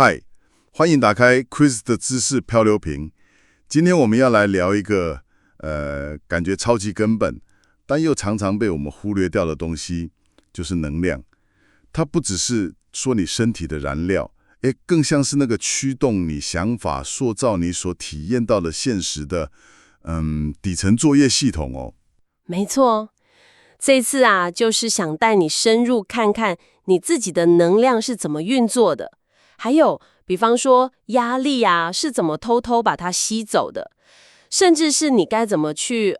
嗨，欢迎打开 Chris 的知识漂流瓶。今天我们要来聊一个感觉超级根本，但又常常被我们忽略掉的东西，就是能量。它不只是说你身体的燃料，更像是那个驱动你想法、塑造你所体验到的现实的底层作业系统哦。没错，这次啊，就是想带你深入看看你自己的能量是怎么运作的，还有，比方说压力啊，是怎么偷偷把它吸走的，甚至是你该怎么去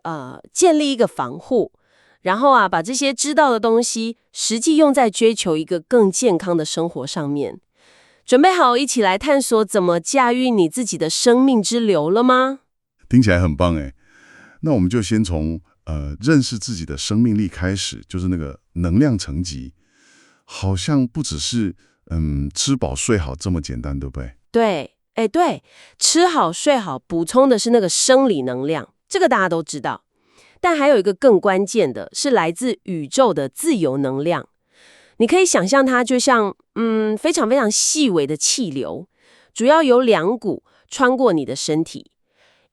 建立一个防护，然后啊，把这些知道的东西实际用在追求一个更健康的生活上面。准备好一起来探索怎么驾驭你自己的生命之流了吗？听起来很棒哎。那我们就先从认识自己的生命力开始，就是那个能量层级，好像不只是吃饱睡好这么简单，对不对？对，吃好睡好，补充的是那个生理能量，这个大家都知道。但还有一个更关键的是来自宇宙的自由能量。你可以想象它就像非常非常细微的气流，主要有两股穿过你的身体，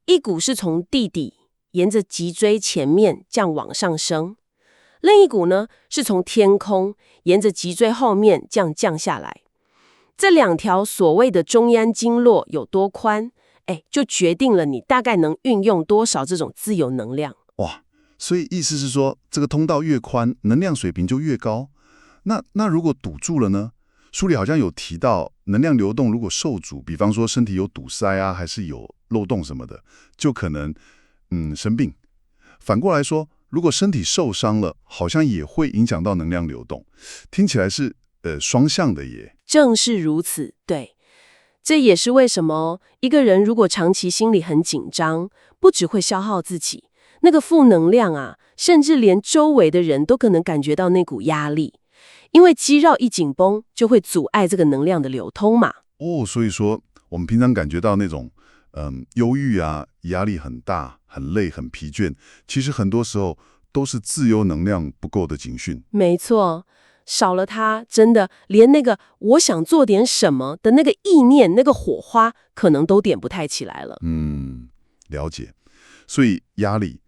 一股是从地底沿着脊椎前面这样往上升，另一股呢是从天空沿着脊椎后面这样降下来。这两条所谓的中央经络有多宽，就决定了你大概能运用多少这种自由能量。哇，所以意思是说，这个通道越宽，能量水平就越高。那如果堵住了呢？书里好像有提到，能量流动如果受阻，比方说身体有堵塞啊，还是有漏洞什么的，就可能生病。反过来说，如果身体受伤了，好像也会影响到能量流动。听起来是双向的耶。正是如此，对。这也是为什么一个人如果长期心里很紧张，不只会消耗自己，那个负能量啊，甚至连周围的人都可能感觉到那股压力。因为肌肉一紧绷，就会阻碍这个能量的流通嘛。哦，所以说我们平常感觉到那种忧郁啊，压力很大、很累、很疲倦，其实很多时候都是自由能量不够的警讯。没错，少了它，真的连那个我想做点什么的那个意念、那个火花，可能都点不太起来了。了解。所以压力，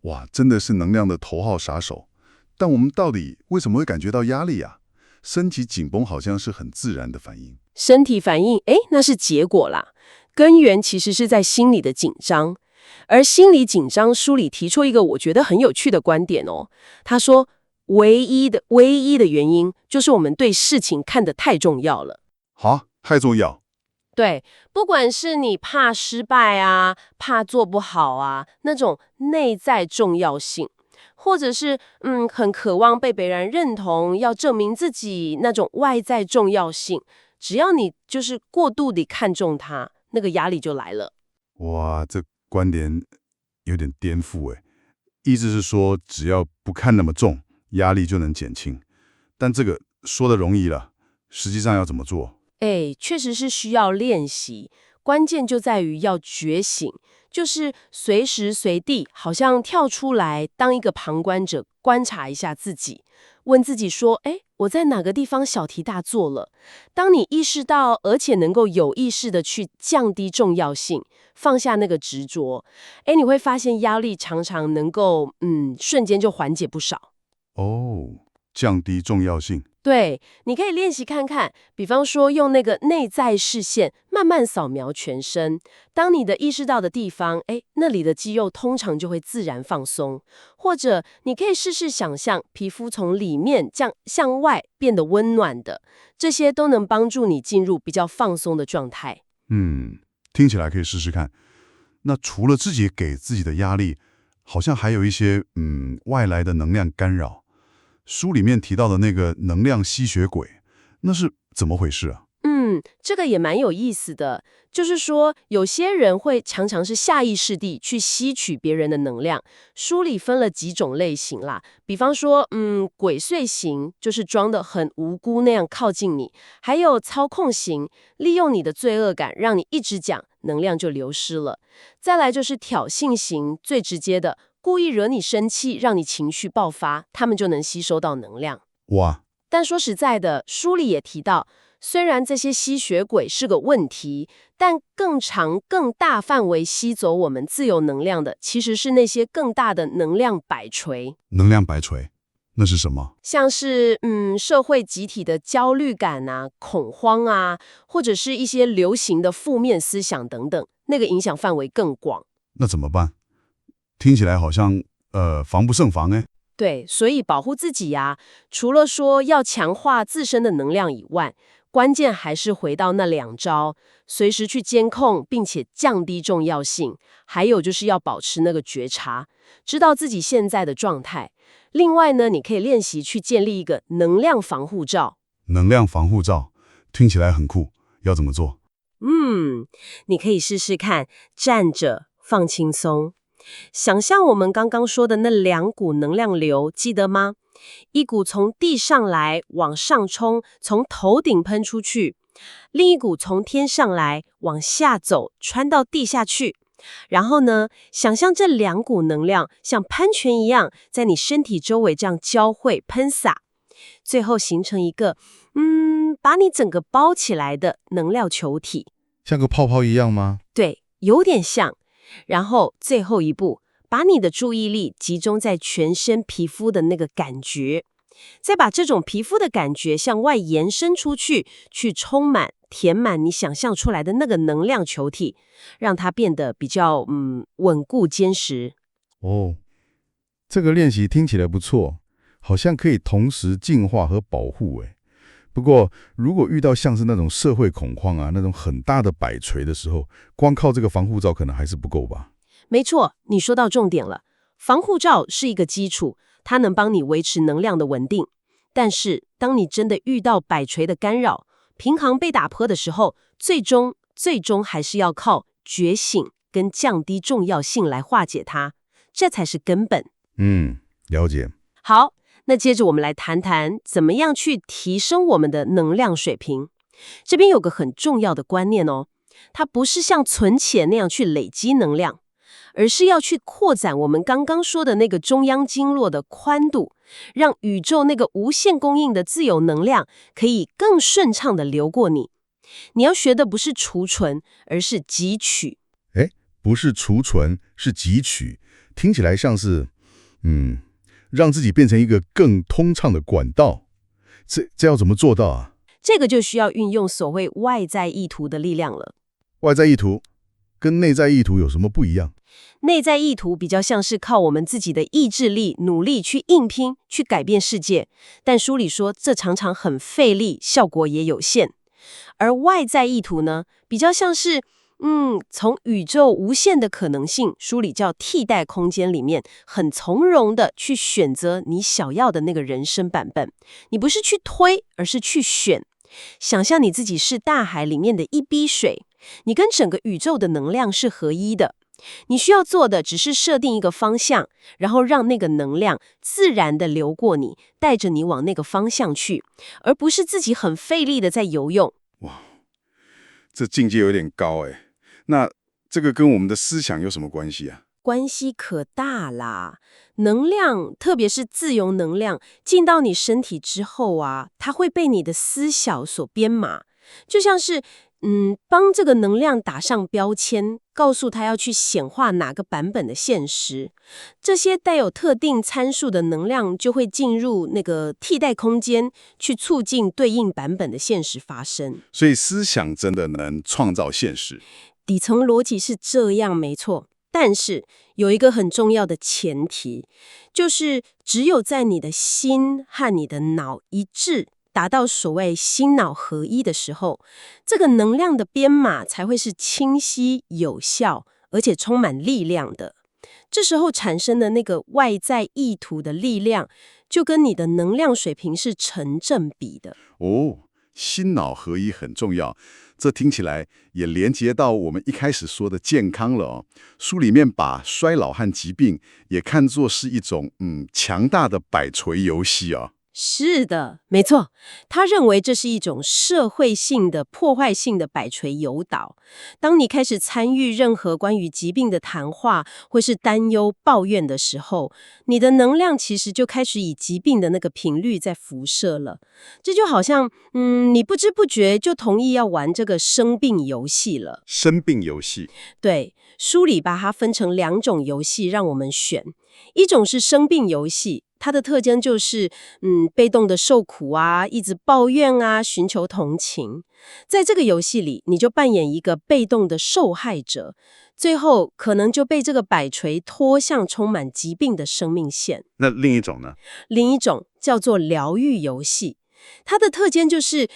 哇，真的是能量的头号杀手。但我们到底为什么会感觉到压力啊？身体紧绷好像是很自然的反应。身体反应，那是结果啦。根源其实是在心理的紧张，而心理紧张，书里提出一个我觉得很有趣的观点哦。他说，唯一的原因就是我们对事情看得太重要了。好，太重要。对，不管是你怕失败啊，怕做不好啊，那种内在重要性，或者是很渴望被别人认同，要证明自己那种外在重要性，只要你就是过度地看重它，那个压力就来了。哇，这观点有点颠覆诶。意思是说，只要不看那么重，压力就能减轻。但这个说的容易了，实际上要怎么做？确实是需要练习，关键就在于要觉醒，就是随时随地好像跳出来当一个旁观者，观察一下自己，问自己说，我在哪个地方小题大做了？当你意识到，而且能够有意识的去降低重要性，放下那个执着，你会发现压力常常能够瞬间就缓解不少。哦，降低重要性。对，你可以练习看看，比方说用那个内在视线慢慢扫描全身，当你的意识到的地方，那里的肌肉通常就会自然放松。或者你可以试试想象皮肤从里面这样向外变得温暖的，这些都能帮助你进入比较放松的状态。听起来可以试试看。那除了自己给自己的压力，好像还有一些外来的能量干扰。书里面提到的那个能量吸血鬼，那是怎么回事啊？这个也蛮有意思的，就是说有些人会常常是下意识地去吸取别人的能量。书里分了几种类型啦，比方说，鬼祟型就是装得很无辜那样靠近你，还有操控型，利用你的罪恶感让你一直讲，能量就流失了。再来就是挑衅型，最直接的，故意惹你生气，让你情绪爆发，他们就能吸收到能量。哇，但说实在的，书里也提到，虽然这些吸血鬼是个问题，但更长、更大范围吸走我们自由能量的，其实是那些更大的能量摆锤。能量摆锤，那是什么？像是社会集体的焦虑感啊、恐慌啊，或者是一些流行的负面思想等等，那个影响范围更广。那怎么办？听起来好像防不胜防哎。对，所以保护自己呀，除了说要强化自身的能量以外，关键还是回到那两招，随时去监控，并且降低重要性。还有就是要保持那个觉察，知道自己现在的状态。另外呢，你可以练习去建立一个能量防护罩。能量防护罩听起来很酷，要怎么做？你可以试试看，站着放轻松，想象我们刚刚说的那两股能量流，记得吗？一股从地上来往上冲，从头顶喷出去；另一股从天上来往下走，穿到地下去。然后呢，想象这两股能量像喷泉一样，在你身体周围这样交汇喷洒，最后形成一个把你整个包起来的能量球体。像个泡泡一样吗？对，有点像。然后最后一步，把你的注意力集中在全身皮肤的那个感觉，再把这种皮肤的感觉向外延伸出去，去充满、填满你想象出来的那个能量球体，让它变得比较稳固坚实。哦，这个练习听起来不错，好像可以同时净化和保护诶。不过，如果遇到像是那种社会恐慌啊，那种很大的摆锤的时候，光靠这个防护罩可能还是不够吧？没错，你说到重点了。防护罩是一个基础，它能帮你维持能量的稳定。但是，当你真的遇到摆锤的干扰，平衡被打破的时候，最终还是要靠觉醒跟降低重要性来化解它，这才是根本。了解。好，那接着我们来谈谈怎么样去提升我们的能量水平。这边有个很重要的观念哦，它不是像存钱那样去累积能量，而是要去扩展我们刚刚说的那个中央经络的宽度，让宇宙那个无限供应的自由能量可以更顺畅地流过你。你要学的不是储存，而是汲取。不是储存，是汲取，听起来像是，让自己变成一个更通畅的管道。这要怎么做到啊？这个就需要运用所谓外在意图的力量了。外在意图跟内在意图有什么不一样？内在意图比较像是靠我们自己的意志力、努力去硬拼、去改变世界，但书里说这常常很费力，效果也有限。而外在意图呢，比较像是从宇宙无限的可能性，书里叫替代空间里面，很从容的去选择你想要的那个人生版本。你不是去推，而是去选。想象你自己是大海里面的一滴水，你跟整个宇宙的能量是合一的。你需要做的只是设定一个方向，然后让那个能量自然的流过你，带着你往那个方向去，而不是自己很费力的在游泳。这境界有点高哎。那这个跟我们的思想有什么关系啊？关系可大啦！能量，特别是自由能量，进到你身体之后啊，它会被你的思想所编码，就像是帮这个能量打上标签，告诉它要去显化哪个版本的现实。这些带有特定参数的能量就会进入那个替代空间，去促进对应版本的现实发生。所以思想真的能创造现实。底层逻辑是这样，没错。但是有一个很重要的前提，就是只有在你的心和你的脑一致，达到所谓心脑合一的时候，这个能量的编码才会是清晰、有效，而且充满力量的。这时候产生的那个外在意图的力量，就跟你的能量水平是成正比的。心脑合一很重要，这听起来也连接到我们一开始说的健康了哦。书里面把衰老和疾病也看作是一种强大的摆锤游戏啊。是的，没错。他认为这是一种社会性的、破坏性的摆锤诱导。当你开始参与任何关于疾病的谈话，或是担忧、抱怨的时候，你的能量其实就开始以疾病的那个频率在辐射了。这就好像，你不知不觉就同意要玩这个生病游戏了。生病游戏，对，书里把它分成2种游戏让我们选，一种是生病游戏。它的特征就是，被动的受苦啊，一直抱怨啊，寻求同情。在这个游戏里，你就扮演一个被动的受害者，最后可能就被这个摆锤拖向充满疾病的生命线。那另一种呢？另一种叫做疗愈游戏。它的特征就是，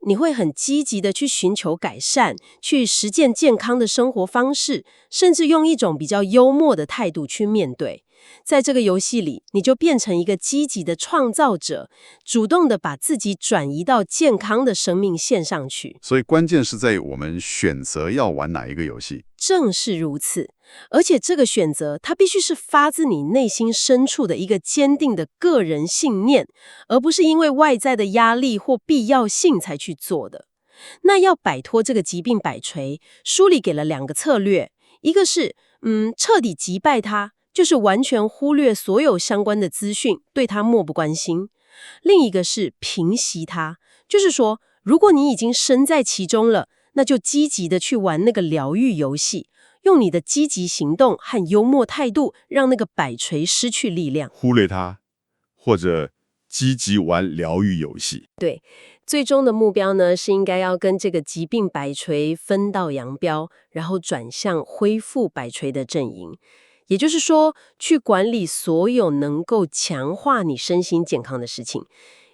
你会很积极的去寻求改善，去实践健康的生活方式，甚至用一种比较幽默的态度去面对。在这个游戏里，你就变成一个积极的创造者，主动的把自己转移到健康的生命线上去。所以关键是在于我们选择要玩哪一个游戏。正是如此，而且这个选择它必须是发自你内心深处的一个坚定的个人信念，而不是因为外在的压力或必要性才去做的。那要摆脱这个疾病摆锤，书里给了2个策略，一个是彻底击败它，就是完全忽略所有相关的资讯，对它漠不关心；另一个是平息它，就是说，如果你已经身在其中了，那就积极的去玩那个疗愈游戏，用你的积极行动和幽默态度，让那个摆锤失去力量。忽略它，或者积极玩疗愈游戏。对，最终的目标呢，是应该要跟这个疾病摆锤分道扬镳，然后转向恢复摆锤的阵营。也就是说，去管理所有能够强化你身心健康的事情。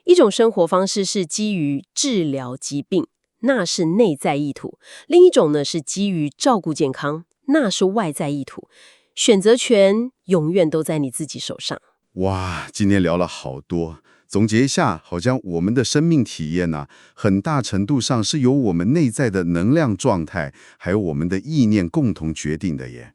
一种生活方式是基于治疗疾病，那是内在意图；另一种呢是基于照顾健康，那是外在意图。选择权永远都在你自己手上。哇，今天聊了好多。总结一下，好像我们的生命体验呢，很大程度上是由我们内在的能量状态，还有我们的意念共同决定的耶。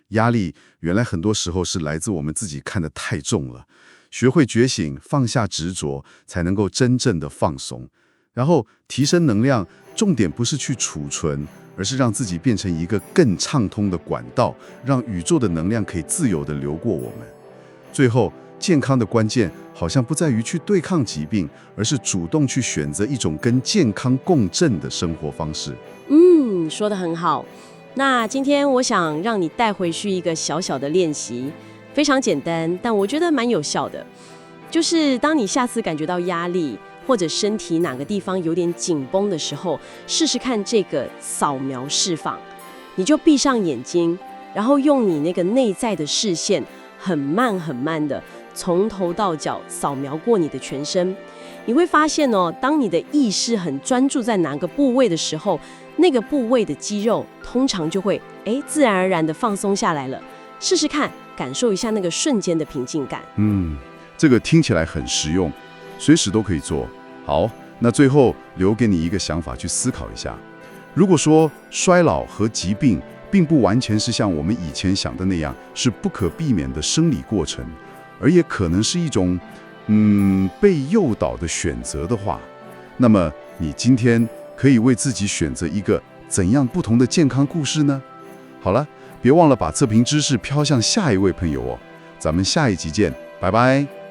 压力原来很多时候是来自我们自己看得太重了，学会觉醒，放下执着，才能够真正的放松。然后提升能量，重点不是去储存，而是让自己变成一个更畅通的管道，让宇宙的能量可以自由地流过我们。最后，健康的关键好像不在于去对抗疾病，而是主动去选择一种跟健康共振的生活方式。说得很好。那今天我想让你带回去一个小小的练习，非常简单，但我觉得蛮有效的。就是当你下次感觉到压力，或者身体哪个地方有点紧绷的时候，试试看这个扫描释放。你就闭上眼睛，然后用你那个内在的视线，很慢很慢的从头到脚扫描过你的全身。你会发现当你的意识很专注在哪个部位的时候，那个部位的肌肉通常就会自然而然的放松下来了。试试看，感受一下那个瞬间的平静感。这个听起来很实用，随时都可以做。好，那最后留给你一个想法去思考一下。如果说衰老和疾病并不完全是像我们以前想的那样是不可避免的生理过程，而也可能是一种被诱导的选择的话，那么你今天可以为自己选择一个怎样不同的健康故事呢？好了，别忘了把测评知识飘向下一位朋友哦。咱们下一集见，拜拜。